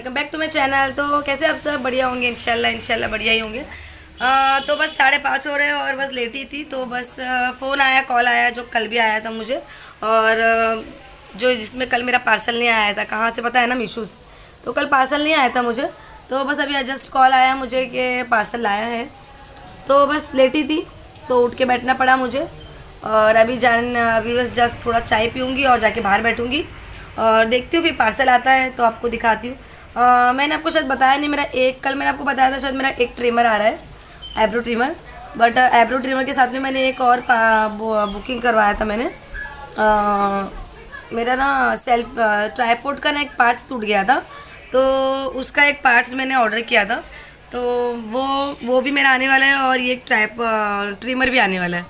Welcome back to my channel. तो कैसे आप सब बढ़िया होंगे, इंशाल्लाह इंशाल्लाह बढ़िया ही होंगे। तो बस 5:30 हो रहे हैं और बस लेटी थी तो बस फ़ोन आया, कॉल आया जो कल भी आया था मुझे। और जो जिसमें कल मेरा पार्सल नहीं आया था, कहाँ से पता है ना, मीशो से। तो कल पार्सल नहीं आया था मुझे, तो बस अभी जस्ट कॉल आया मुझे कि पार्सल आया है। तो बस लेटी थी तो उठ के बैठना पड़ा मुझे। और अभी बस जस्ट थोड़ा चाय पीऊँगी और जाके बाहर बैठूँगी और देखती हूँ फिर पार्सल आता है तो आपको दिखाती हूँ। मैंने आपको शायद बताया नहीं, कल मैंने आपको बताया था शायद मेरा एक ट्रिमर आ रहा है, eyebrow trimmer. But eyebrow trimmer के साथ में मैंने एक और बुकिंग करवाया था मैंने। मेरा ना सेल्फ ट्राईपोड का ना एक पार्ट्स टूट गया था, तो उसका एक पार्ट्स मैंने ऑर्डर किया था। तो वो भी मेरा आने वाला है और ये ट्रिमर भी आने वाला है।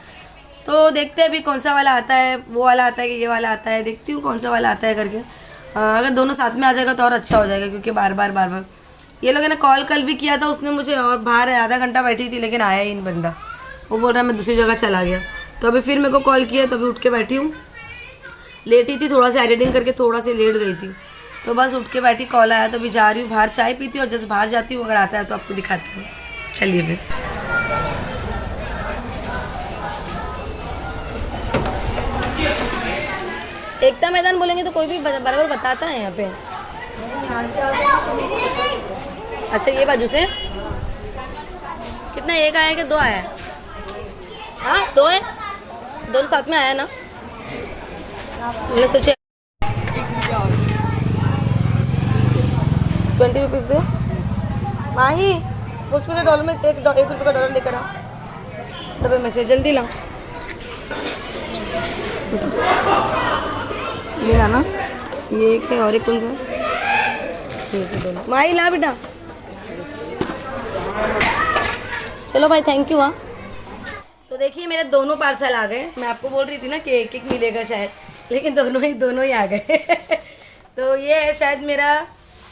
तो देखते हैं अभी कौन सा वाला आता है, वो वाला आता है कि ये वाला आता है, देखती हूँ कौन सा वाला आता है करके। अगर दोनों साथ में आ जाएगा तो और अच्छा हो जाएगा, क्योंकि बार बार ये लोगों ने कॉल कल भी किया था उसने मुझे, और बाहर आधा घंटा बैठी थी लेकिन आया ही नहीं बंदा। वो बोल रहा मैं दूसरी जगह चला गया। तो अभी फिर मेरे को कॉल किया तो अभी उठ के बैठी हूँ। लेटी थी, थोड़ा सा एडिटिंग करके थोड़ा सा लेट गई थी, तो बस उठ के बैठी, कॉल आया तो अभी जा रही हूँ बाहर, चाय पीती हूँ और जस्ट बाहर जाती हूँ। अगर आता है तो आपको दिखाती हूँ, चलिए फिर। एकता मैदान बोलेंगे तो कोई भी बराबर बताता है यहाँ पे। अच्छा, ये बाजू से कितना, एक आया कि दो आया? हाँ, दो है, दोनों साथ में आया ना। मैंने सोचा 20 रुपीज़ दो माही, उसमें से डॉलर में एक रुपये का डॉलर लेकर आ डब्बे में से, जल्दी ला। मेरा ना ये एक है और एक कौन सा, ये तो दोनों। माही ला बेटा, चलो भाई, थैंक यू। हाँ, तो देखिए मेरे दोनों पार्सल आ गए। मैं आपको बोल रही थी ना कि एक एक मिलेगा शायद, लेकिन दोनों ही आ गए। तो ये है शायद मेरा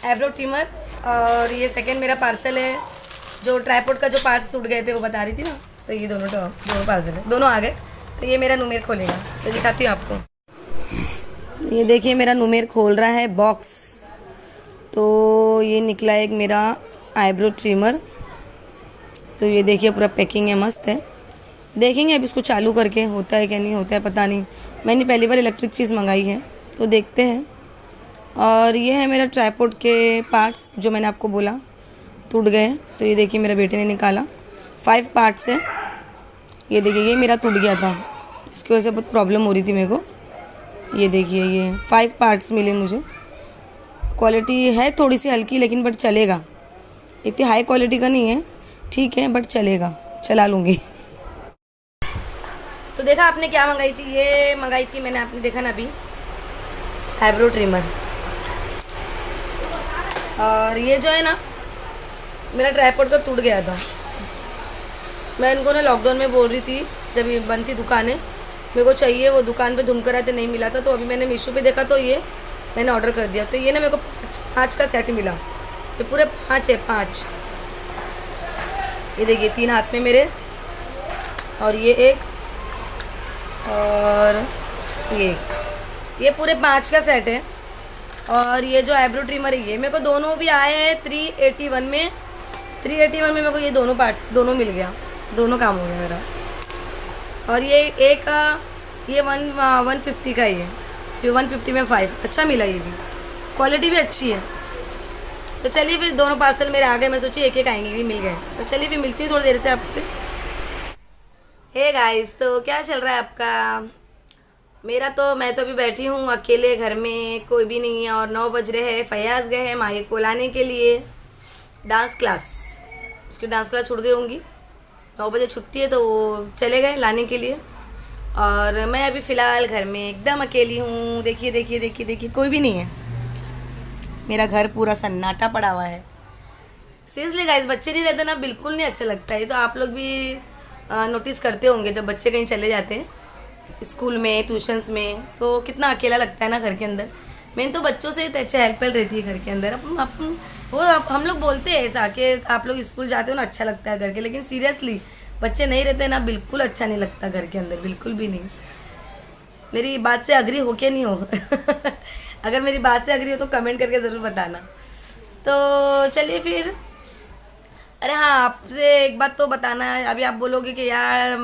आईब्रो ट्रिमर, और ये सेकंड मेरा पार्सल है जो ट्राईपोड का जो पार्ट्स टूट गए थे वो बता रही थी ना। तो ये दोनों पार्सल है, दोनों आ गए। तो ये मेरा नुमेर खोलेगा, तो दिखाती हूँ आपको। ये देखिए मेरा नुमेर खोल रहा है बॉक्स। तो ये निकला एक मेरा आईब्रो ट्रिमर। तो ये देखिए पूरा पैकिंग है, मस्त है। देखेंगे अब इसको चालू करके होता है क्या नहीं होता है, पता नहीं। मैंने पहली बार इलेक्ट्रिक चीज़ मंगाई है तो देखते हैं। और ये है मेरा ट्राईपोड के पार्ट्स जो मैंने आपको बोला टूट गए। तो ये देखिए मेरे बेटे ने निकाला, 5 पार्ट्स है। ये देखिए ये मेरा टूट गया था, इसकी वजह से बहुत प्रॉब्लम हो रही थी मेरे को। ये देखिए ये 5 पार्ट्स मिले मुझे। क्वालिटी है थोड़ी सी हल्की, लेकिन बट चलेगा। इतनी हाई क्वालिटी का नहीं है, ठीक है, बट चलेगा, चला लूँगी। तो देखा आपने क्या मंगाई थी, ये मंगाई थी मैंने, आपने देखा ना अभी, आईब्रो ट्रिमर। और ये जो है ना मेरा ट्राईपोड तो टूट गया था। मैं इनको ना लॉकडाउन में बोल रही थी, जब ये बंद थी दुकानें, मेरे को चाहिए, वो दुकान पे ढूंढ कर आए थे, नहीं मिला था। तो अभी मैंने मीशो पे देखा तो ये मैंने ऑर्डर कर दिया। तो ये ना मेरे को पाँच का सेट मिला। ये पूरे 5 है, 5। ये देखिए 3 हाथ में मेरे, और ये एक, और ये पूरे 5 का सेट है। और ये जो आईब्रो ट्रिमर है ये मेरे को दोनों भी आए हैं 381 में। 381 में मेरे को ये दोनों मिल गया, दोनों काम हो गया मेरा। और ये एक ये 150 का ही है, फिर 150 में 5 अच्छा मिला। ये भी क्वालिटी भी अच्छी है। तो चलिए फिर दोनों पार्सल मेरे आ गए। मैं सोची एक एक आएंगे, ये मिल गए। तो चलिए फिर मिलती हूँ थोड़ी देर से आपसे। हे गाइस, तो क्या चल रहा है आपका? मैं तो अभी बैठी हूँ अकेले घर में, कोई भी नहीं है। और 9 बज रहे हैं, फयाज गए हैं माही को लाने के लिए डांस क्लास। उसकी डांस क्लास छूट गई होंगी, 9 बजे छुट्टी है तो वो चले गए लाने के लिए। और मैं अभी फ़िलहाल घर में एकदम अकेली हूँ। देखिए देखिए देखिए देखिए, कोई भी नहीं है। मेरा घर पूरा सन्नाटा पड़ा हुआ है। सीरियसली गाइस, बच्चे नहीं रहते ना, बिल्कुल नहीं अच्छा लगता है। तो आप लोग भी नोटिस करते होंगे, जब बच्चे कहीं चले जाते हैं स्कूल में, ट्यूशन्स में, तो कितना अकेला लगता है ना घर के अंदर। मेन तो बच्चों से चहल पहल रहती है घर के अंदर। हम लोग बोलते हैं ऐसा कि आप लोग स्कूल जाते हो ना, अच्छा लगता है घर के, लेकिन सीरियसली बच्चे नहीं रहते ना, बिल्कुल अच्छा नहीं लगता घर के अंदर, बिल्कुल भी नहीं। मेरी बात से अग्री हो के नहीं हो? अगर मेरी बात से अग्री हो तो कमेंट करके ज़रूर बताना। तो चलिए फिर। अरे हाँ, आपसे एक बात तो बताना है। अभी आप बोलोगे कि यार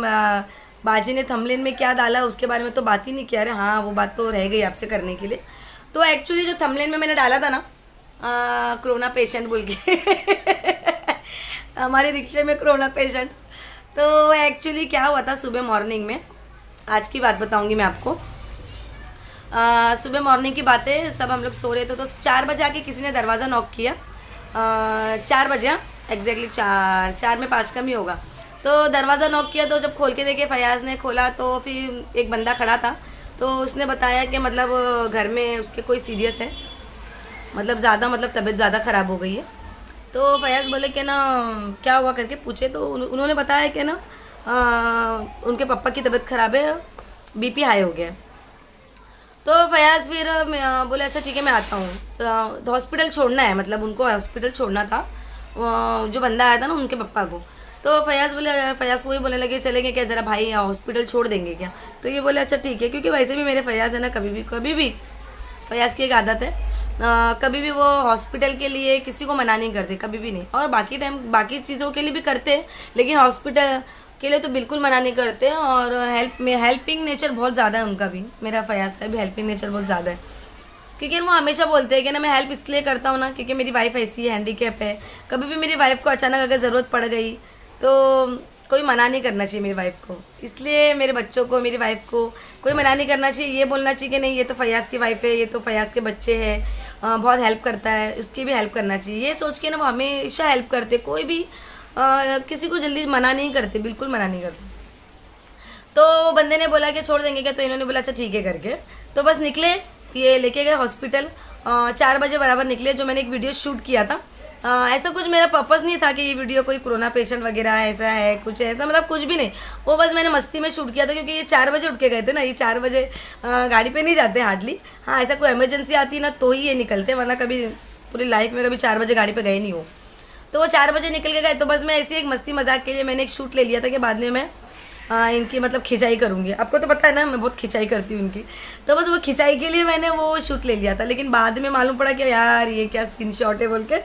बाजी ने थंबनेल में क्या डाला उसके बारे में तो बात ही नहीं किया। अरे हाँ, वो बात तो रह गई आपसे करने के लिए। तो एक्चुअली जो थंबनेल में मैंने डाला था ना, कोरोना पेशेंट बोल के हमारे रिक्शे में कोरोना पेशेंट। तो एक्चुअली क्या हुआ था सुबह मॉर्निंग में, आज की बात बताऊंगी मैं आपको। सुबह मॉर्निंग की बातें, सब हम लोग सो रहे थे तो 4 बजे आके किसी ने दरवाज़ा नॉक किया। 4 बजे एग्जैक्टली 4 में 5 कम ही होगा। तो दरवाज़ा नॉक किया तो जब खोल के देखे, फयाज़ ने खोला तो फिर एक बंदा खड़ा था। तो उसने बताया कि मतलब घर में उसके कोई सीरियस है, मतलब ज़्यादा, मतलब तबीयत ज़्यादा ख़राब हो गई है। तो फयाज़ बोले कि ना क्या हुआ करके पूछे तो उन्होंने बताया कि ना उनके पापा की तबीयत ख़राब है, बीपी हाई हो गया है। तो फयाज़ फिर बोले अच्छा ठीक है मैं आता हूँ। तो हॉस्पिटल छोड़ना है, मतलब उनको हॉस्पिटल छोड़ना था, जो बंदा आया था ना उनके पापा को। तो फयाज़ को ही बोलने लगे चलेंगे क्या ज़रा भाई, हॉस्पिटल छोड़ देंगे क्या। तो ये बोले अच्छा ठीक है, क्योंकि वैसे भी मेरे फयाज़ है ना, कभी भी फयाज़ की एक आदत है, कभी भी वो हॉस्पिटल के लिए किसी को मना नहीं करते, कभी भी नहीं। और बाकी टाइम बाकी चीज़ों के लिए भी करते हैं, लेकिन हॉस्पिटल के लिए तो बिल्कुल मना नहीं करते। और हेल्पिंग नेचर बहुत ज़्यादा है उनका भी, मेरा फयाज़ का भी हेल्पिंग नेचर बहुत ज़्यादा है। क्योंकि वो हमेशा बोलते हैं कि ना मैं हेल्प इसलिए करता हूँ ना क्योंकि मेरी वाइफ ऐसी है, हैंडीकैप है। कभी भी मेरी वाइफ को अचानक अगर ज़रूरत पड़ गई तो कोई मना नहीं करना चाहिए मेरी वाइफ को। इसलिए मेरे बच्चों को, मेरी वाइफ को कोई मना नहीं करना चाहिए। ये बोलना चाहिए कि नहीं ये तो फयाज़ की वाइफ है, ये तो फयाज़ के बच्चे हैं, बहुत हेल्प करता है, उसकी भी हेल्प करना चाहिए। ये सोच के ना वो हमेशा हेल्प करते, कोई भी किसी को जल्दी मना नहीं करते, बिल्कुल मना नहीं करते। तो बंदे ने बोला कि छोड़ देंगे क्या, तो इन्होंने बोला अच्छा ठीक है करके। तो बस निकले, ये लेके गए हॉस्पिटल। 4 बजे बराबर निकले। जो मैंने एक वीडियो शूट किया था, ऐसा कुछ मेरा पर्पज़ नहीं था कि ये वीडियो कोई कोरोना पेशेंट वगैरह ऐसा है, कुछ ऐसा मतलब कुछ भी नहीं। वो बस मैंने मस्ती में शूट किया था, क्योंकि ये 4 बजे उठ के गए थे ना, ये 4 बजे गाड़ी पे नहीं जाते हार्डली। हाँ, ऐसा कोई इमरजेंसी आती ना तो ही ये निकलते, वरना कभी पूरी लाइफ में कभी 4 बजे गाड़ी पे गए नहीं हो। तो वो 4 बजे निकल के गए। तो बस मैं ऐसी एक मस्ती मजाक के लिए मैंने एक शूट ले लिया था कि बाद में मैं इनकी मतलब खिंचाई करूँगी। आपको तो पता है ना मैं बहुत खिंचाई करती हूँ इनकी। तो बस वो खिंचाई के लिए मैंने वो शूट ले लिया था। लेकिन बाद में मालूम पड़ा कि यार ये क्या सीन शॉट है बोल के।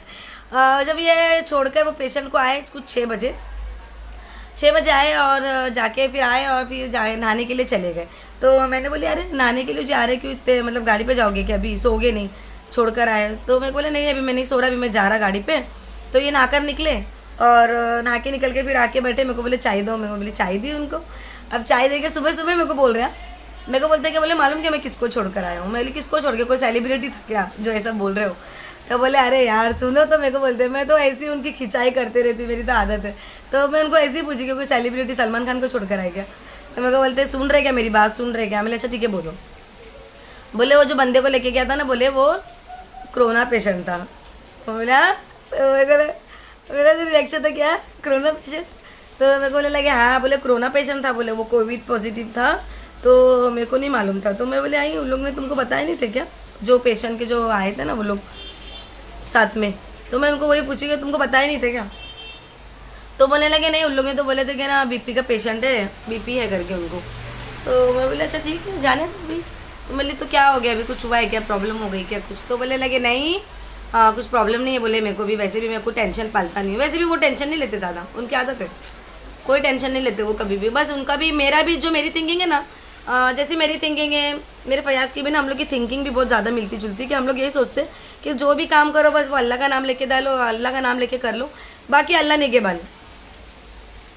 जब ये छोड़कर वो पेशेंट को आए कुछ 6 बजे आए, और जाके फिर आए और फिर जाए नहाने के लिए चले गए। तो मैंने बोली अरे नहाने के लिए जा रहे क्यों इतने, मतलब गाड़ी पे जाओगे क्या, अभी सोओगे नहीं, छोड़कर आए। तो मैं बोले नहीं अभी मैं नहीं सो रहा, अभी मैं जा रहा गाड़ी पे। तो ये नहाकर निकले, और नहा के निकल के फिर आके बैठे। मेरे को बोले चाय दो, मेरे को बोले चाय दी उनको। अब चाय दे के सुबह सुबह मेरे को बोल रहे हैं, मेरे को बोलते हैं कि बोले मालूम कि मैं किसको छोड़ कर आया हूँ। मैं बोली किसको छोड़ के, कोई सेलिब्रिटी था क्या जो ऐसा बोल रहे हो। तो बोले अरे यार सुनो, तो मेरे को बोलते मैं तो ऐसी उनकी खिंचाई करते रहती, मेरी तो आदत है। तो मैं उनको ऐसे ही पूछी कि कोई सेलिब्रिटी सलमान खान को छोड़ कर आए क्या। तो मेरे को बोलते सुन रहे क्या, मेरी बात सुन रहे क्या। मैंने अच्छा ठीक है बोलो। बोले वो जो बंदे को लेके गया था ना, बोले वो कोरोना पेशेंट था। बोला मेरा जो रिएक्शन था क्या, कोरोना पेशेंट। तो मेरे को बोले लगे हाँ, बोले कोरोना पेशेंट था, बोले वो कोविड पॉजिटिव था। तो मेरे को नहीं मालूम था। तो मैं बोले आई उन लोग ने तुमको बताया नहीं थे क्या, जो पेशेंट के जो आए थे ना वो लोग साथ में। तो मैं उनको वही पूछी कि तुमको बताया नहीं थे क्या। तो बोलने लगे नहीं, उन लोग ने तो बोले थे कि ना बीपी का पेशेंट है, बीपी है करके उनको। तो मैं बोले अच्छा ठीक है जाने तो भाई। तो बोले तो क्या हो गया, अभी कुछ हुआ है क्या, प्रॉब्लम हो गई क्या कुछ। तो बोले लगे नहीं कुछ प्रॉब्लम नहीं है। बोले मेरे को भी वैसे भी मेरे को टेंशन पालता नहीं है, वैसे भी वो टेंशन नहीं लेते ज़्यादा, उनकी आदत है, कोई टेंशन नहीं लेते वो कभी भी। बस उनका भी मेरा भी जो मेरी थिंकिंग है ना, जैसे मेरी थिंकिंग है, मेरे फयाज़ की भी ना, हम लोग की थिंकिंग भी बहुत ज़्यादा मिलती जुलती है। कि हम लोग यही सोचते हैं कि जो भी काम करो बस वो अल्लाह का नाम लेके डालो, अल्लाह का नाम लेके कर लो, बाकी अल्लाह निगहबान,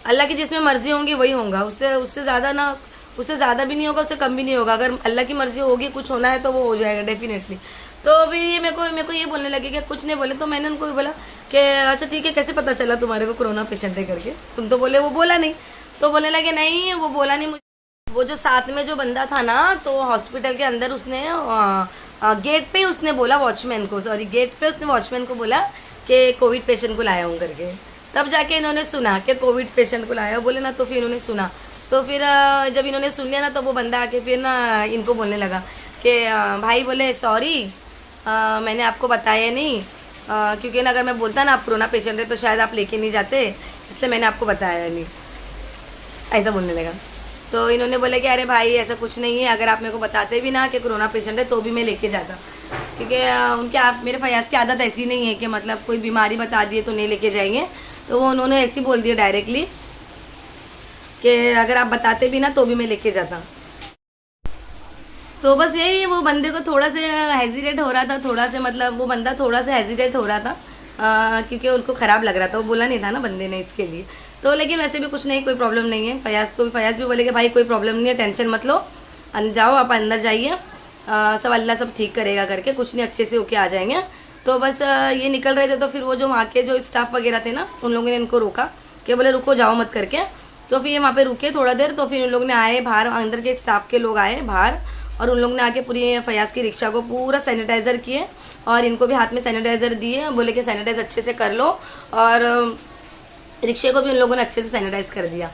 अल्लाह की जिसमें मर्जी होंगी वही होगा। उससे उससे ज़्यादा ना, उससे ज़्यादा भी नहीं होगा, उससे कम भी नहीं होगा। अगर अल्लाह की मर्जी होगी कुछ होना है तो वो हो जाएगा डेफिनेटली। तो फिर ये मेरे को ये बोलने लगे कि कुछ नहीं बोले। तो मैंने उनको भी बोला कि अच्छा ठीक है, कैसे पता चला तुम्हारे को कोरोना पेशेंट है करके, तुम तो बोले वो बोला नहीं। तो बोलने लगे नहीं वो बोला नहीं। वो जो साथ में जो बंदा था ना, तो हॉस्पिटल के अंदर उसने गेट पे उसने बोला वॉचमैन को, सॉरी गेट पे उसने वॉचमैन को बोला कि कोविड पेशेंट को लाया हूँ करके। तब जाके इन्होंने सुना कि कोविड पेशेंट को लाया बोले ना। तो फिर इन्होंने सुना। तो फिर जब इन्होंने सुन लिया ना, तो वो बंदा आके फिर ना इनको बोलने लगा कि भाई बोले सॉरी मैंने आपको बताया नहीं, क्योंकि ना अगर मैं बोलता ना आप कोरोना पेशेंट है तो शायद आप लेके नहीं जाते, इसलिए मैंने आपको बताया नहीं, ऐसा बोलने लगा। तो इन्होंने बोला कि अरे भाई ऐसा कुछ नहीं है, अगर आप मेरे को बताते भी ना कि कोरोना पेशेंट है तो भी मैं लेके जाता। क्योंकि उनके आप मेरे फयाज की आदत ऐसी नहीं है कि मतलब कोई बीमारी बता दिए तो नहीं लेके जाएंगे। तो वो उन्होंने ऐसे ही बोल दिया डायरेक्टली कि अगर आप बताते भी ना तो भी मैं लेके जाता। तो बस यही वो बंदे को थोड़ा सा हेजिटेट हो रहा था, थोड़ा सा मतलब वो बंदा थोड़ा सा हेजिटेट हो रहा था क्योंकि उनको ख़राब लग रहा था, वो बोला नहीं था ना बंदे ने इसके लिए। तो लेकिन वैसे भी कुछ नहीं, कोई प्रॉब्लम नहीं है। फयाज भी बोले कि भाई कोई प्रॉब्लम नहीं है, टेंशन मत लो, जाओ आप अंदर जाइए, सब अल्लाह सब ठीक करेगा करके, कुछ नहीं अच्छे से होके आ जाएंगे। तो बस ये निकल रहे थे तो फिर वो जो वहाँ के जो स्टाफ वगैरह थे ना उन लोगों ने इनको रोका कि बोले रुको जाओ मत करके। तो फिर ये वहाँ पे रुके थोड़ा देर, तो फिर उन लोग ने आए बाहर, अंदर के स्टाफ के लोग आए बाहर और उन लोग ने आके पूरी फयाज की रिक्शा को पूरा सैनिटाइज़र किए और इनको भी हाथ में सैनिटाइज़र दिए, बोले कि सैनिटाइज अच्छे से कर लो। और रिक्शे को भी उन लोगों ने अच्छे से सैनिटाइज़ कर दिया।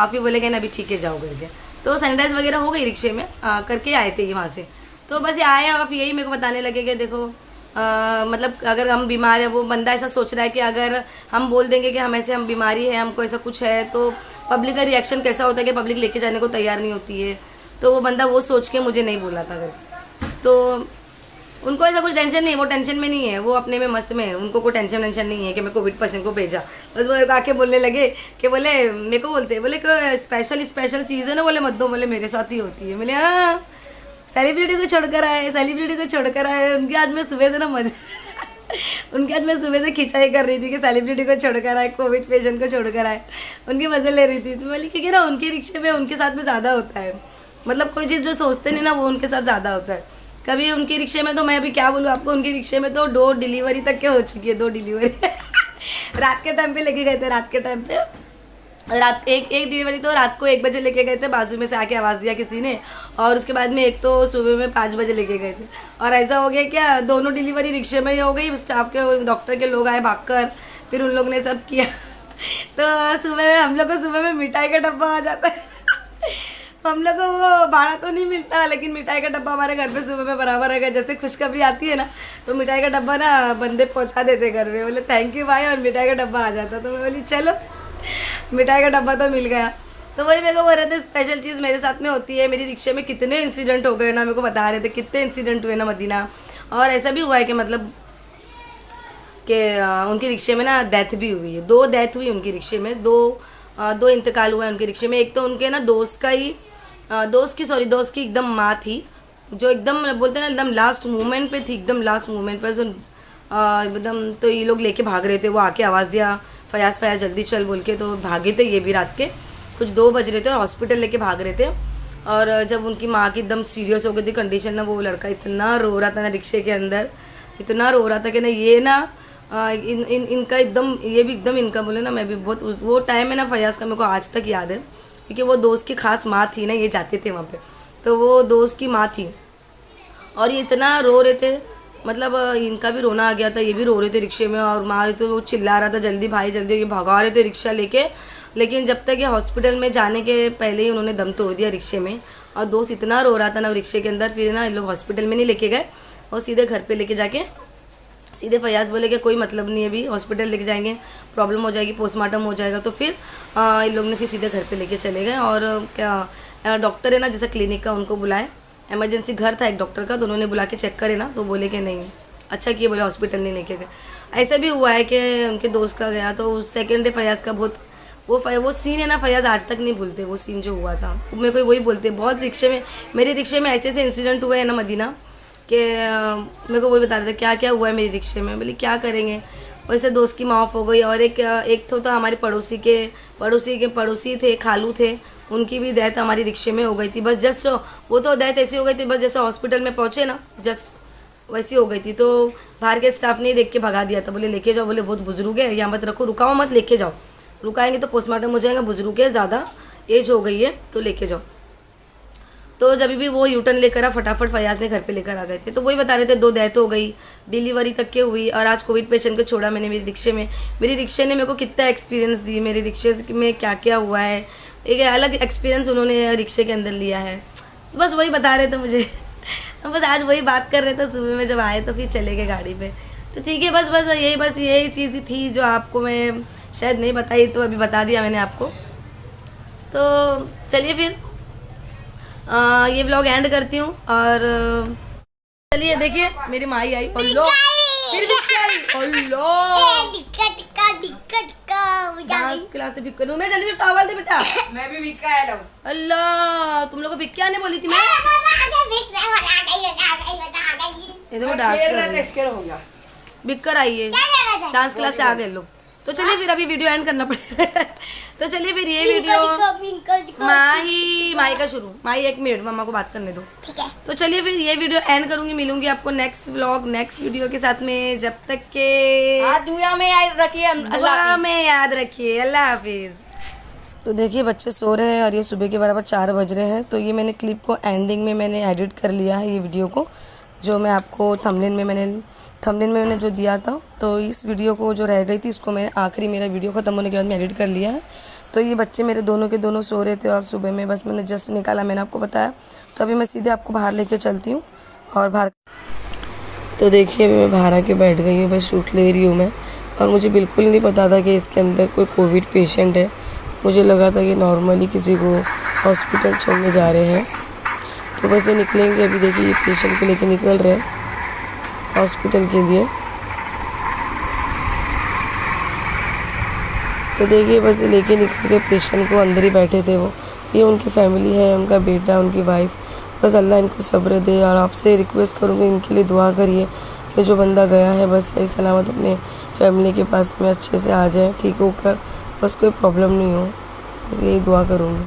फिर बोले कि ना अभी ठीक है जाओ करके। तो सैनिटाइज़ वगैरह हो गई रिक्शे में, करके आए थे ये वहाँ से। तो बस ये आए और फिर यही मेरे को बताने लगे कि देखो मतलब अगर हम बीमार है, वो बंदा ऐसा सोच रहा है कि अगर हम बोल देंगे कि हम ऐसे हम बीमारी है, हमको ऐसा कुछ है, तो पब्लिक का रिएक्शन कैसा होता है कि पब्लिक लेके जाने को तैयार नहीं होती है। तो वो बंदा वो सोच के मुझे नहीं बोला था अगर, तो उनको ऐसा कुछ टेंशन नहीं है, वो टेंशन में नहीं है, वो अपने में मस्त में है, उनको कोई टेंशन नहीं है कि मैं कोविड पेशेंट को भेजा। बस वो आके बोलने लगे कि बोले मेरे को बोलते बोले कोई स्पेशल चीज़ है ना, बोले मत दो, बोले मेरे साथ ही होती है। बोले हाँ सेलिब्रिटी को छोड़कर आए, उनके आज मैं सुबह से ना मजे उनके आज मैं सुबह से खिंचाई कर रही थी कि सेलिब्रिटी को छोड़कर आए, कोविड पेशेंट को छोड़कर आए, उनके मज़े ले रही थी। तो बोली क्योंकि ना उनके रिक्शे में उनके साथ में ज़्यादा होता है, मतलब कोई चीज़ जो सोचते नहीं ना वो उनके साथ ज़्यादा होता है। कभी उनके रिक्शे में तो मैं अभी क्या बोलूँ आपको, उनके रिक्शे में तो 2 डिलीवरी तक के हो चुकी है, 2 डिलीवरी रात के टाइम पे लेके गए थे, रात के टाइम पे रात एक डिलीवरी तो रात को 1 बजे लेके गए थे, बाजू में से आके आवाज़ दिया किसी ने, और उसके बाद में एक तो सुबह में 5 बजे लेके गए थे। और ऐसा हो गया क्या, दोनों डिलीवरी रिक्शे में ही हो गई, स्टाफ के डॉक्टर के लोग आए भागकर, फिर उन लोग ने सब किया तो सुबह में हम लोग को सुबह में मिठाई का डब्बा आ जाता है हम लोग को वो भाड़ा तो नहीं मिलता, लेकिन मिठाई का डब्बा हमारे घर पे सुबह में बराबर है। जैसे खुशखबरी आती है ना तो मिठाई का डब्बा ना बंदे पहुंचा देते घर में, बोले थैंक यू भाई, और मिठाई का डब्बा आ जाता। तो मैं बोली चलो मिठाई का डब्बा तो मिल गया। तो वही मेरे को बोल रहे थे स्पेशल चीज़ मेरे साथ में होती है। मेरी रिक्शे में कितने इंसिडेंट हो गए ना, मेरे को बता रहे थे कितने इंसिडेंट हुए ना मदीना। और ऐसा भी हुआ है कि मतलब कि उनके रिक्शे में ना डेथ भी हुई है, 2 डेथ हुई उनकी रिक्शे में, 2 इंतकाल हुआ है उनके रिक्शे में। एक तो उनके ना दोस्त की एकदम माँ थी, जो एकदम बोलते हैं ना एकदम लास्ट मोमेंट पे थी, एकदम लास्ट मोमेंट पे एकदम। तो ये लोग लेके भाग रहे थे, वो आके आवाज़ दिया फयाज जल्दी चल बोल के, तो भागे थे ये भी रात के कुछ 2 बज रहे थे और हॉस्पिटल लेके भाग रहे थे। और जब उनकी माँ की एकदम सीरियस हो गई थी कंडीशन ना, वो लड़का इतना रो रहा था ना रिक्शे के अंदर, इतना रो रहा था कि ना ये ना इनका एकदम, ये भी एकदम इनका बोले ना, मैं भी बहुत वो टाइम में ना फयाज का मेरे को आज तक याद है, क्योंकि वो दोस्त की खास माँ थी ना, ये जाते थे वहाँ पे, तो वो दोस्त की माँ थी और ये इतना रो रहे थे, मतलब इनका भी रोना आ गया था, ये भी रो रहे थे रिक्शे में। और माँ तो वो चिल्ला रहा था जल्दी भाई जल्दी, ये भगा रहे थे रिक्शा लेके। लेकिन जब तक ये हॉस्पिटल में जाने के पहले ही उन्होंने दम तोड़ दिया रिक्शे में, और दोस्त इतना रो रहा था ना रिक्शे के अंदर। फिर ना ये लोग हॉस्पिटल में नहीं लेके गए और सीधे घर पे लेके जाके सीधे फयाज बोले कि कोई मतलब नहीं है, अभी हॉस्पिटल लेके जाएंगे प्रॉब्लम हो जाएगी, पोस्टमार्टम हो जाएगा। तो फिर इन लोग ने फिर सीधे घर पे लेके चले गए। और क्या डॉक्टर है ना जैसे क्लिनिक का, उनको बुलाए, इमरजेंसी घर था एक डॉक्टर का, तो उन्होंने बुला के चेक करे ना, तो बोले कि नहीं अच्छा किए, बोले हॉस्पिटल नहीं लेके गए। ऐसा भी हुआ है कि उनके दोस्त का गया, तो सेकेंड डे फयाज का बहुत वो सीन है ना, फयाज आज तक नहीं भूलते वो सीन जो हुआ था। मेरे को वही बोलते बहुत रिक्शे में, मेरे रिक्शे में ऐसे ऐसे इंसिडेंट हुए हैं ना मदीना, कि मेरे को वही बता रहे थे क्या क्या हुआ है मेरे रिक्शे में। बोली क्या करेंगे, वैसे दोस्त की माफ़ हो गई। और एक तो हमारे पड़ोसी थे, खालू थे, उनकी भी डेथ हमारी रिक्शे में हो गई थी। बस जस्ट वो तो डेथ ऐसी हो गई थी, बस जैसे हॉस्पिटल में पहुँचे ना जस्ट वैसी हो गई थी। तो बाहर के स्टाफ ने देख के भगा दिया था, बोले लेके जाओ, बोले बहुत बुजुर्ग है यहाँ मत रखो, रुकाओ मत, लेके जाओ, रुकाएंगे तो पोस्टमार्टम हो जाएगा, बुजुर्ग है ज़्यादा एज हो गई है तो लेके जाओ। तो जब भी वो यूटर्न लेकर आ फटाफट फयाज ने घर पे लेकर आ गए थे। तो वही बता रहे थे 2 डेथ हो गई, डिलीवरी तक के हुई, और आज कोविड पेशेंट को छोड़ा मैंने मेरी रिक्शे में। मेरी रिक्शे ने मेरे को कितना एक्सपीरियंस दी, मेरे रिक्शे में क्या क्या हुआ है, एक अलग एक्सपीरियंस उन्होंने रिक्शे के अंदर लिया है। बस वही बता रहे थे मुझे बस आज वही बात कर रहे थे सुबह में जब आए, तो फिर चले गए गाड़ी पे। तो ठीक है, बस यही चीज़ थी जो आपको मैं शायद नहीं बताई, तो अभी बता दिया मैंने आपको। तो चलिए फिर ये व्लॉग एंड करती हूँ। और चलिए देखिए मेरी माई आई। ओल्लो फिर भी आई। ओल्लो डांस क्लास से भिक्का मैं जल्दी से टॉवल दे बेटा। मैं भी भिक्का आया हूँ। अल्लाह तुम लोग को भिक्का आने बोली थी मैं। ये देखो डांस हो गया। बिक्कर आई है डांस क्लास से आ गए लोग। तो चलिए फिर अभी वीडियो एंड करना पड़ेगा। तो चलिए फिर ये वीडियो माही का शुरू। माही 1 मिनट मम्मा को बात करने दो। ठीक है। तो चलिए फिर ये वीडियो एंड करूंगी। मिलूंगी आपको नेक्स्ट व्लॉग नेक्स्ट वीडियो के साथ में। जब तक के दुआ में याद रखिए। अल्लाह में याद रखिए। अल्लाह हाफिज। तो देखिए बच्चे सो रहे हैं और ये सुबह के बराबर 4 बज रहे हैं। तो ये मैंने क्लिप को एंडिंग में मैंने एडिट कर लिया है ये वीडियो को, जो मैं आपको थंबनेल में मैंने जो दिया था। तो इस वीडियो को जो रह गई थी इसको मैंने आखिरी मेरा वीडियो खत्म होने के बाद में एडिट कर लिया है। तो ये बच्चे मेरे दोनों के दोनों सो रहे थे और सुबह में बस मैंने जस्ट निकाला, मैंने आपको बताया। तो अभी मैं सीधे आपको बाहर लेके चलती हूँ और बाहर। तो देखिए अभी मैं बाहर आके बैठ गई हूँ, बस शूट ले रही हूँ मैं। और मुझे बिल्कुल नहीं पता था कि इसके अंदर कोई कोविड पेशेंट है। मुझे लगा था कि नॉर्मली किसी को हॉस्पिटल छोड़ने जा रहे हैं। तो बस ये निकलेंगे अभी। देखिए ये पेशेंट को लेके निकल रहे हैं हॉस्पिटल के लिए। तो देखिए बस ये लेके निकल के पेशेंट को, अंदर ही बैठे थे वो। ये उनकी फैमिली है, उनका बेटा, उनकी वाइफ। बस अल्लाह इनको सब्र दे। और आपसे रिक्वेस्ट करूँगी इनके लिए दुआ करिए कि जो बंदा गया है बस सही सलामत अपने फैमिली के पास में अच्छे से आ जाए, ठीक होकर, बस कोई प्रॉब्लम नहीं हो। बस यही दुआ करूँगी।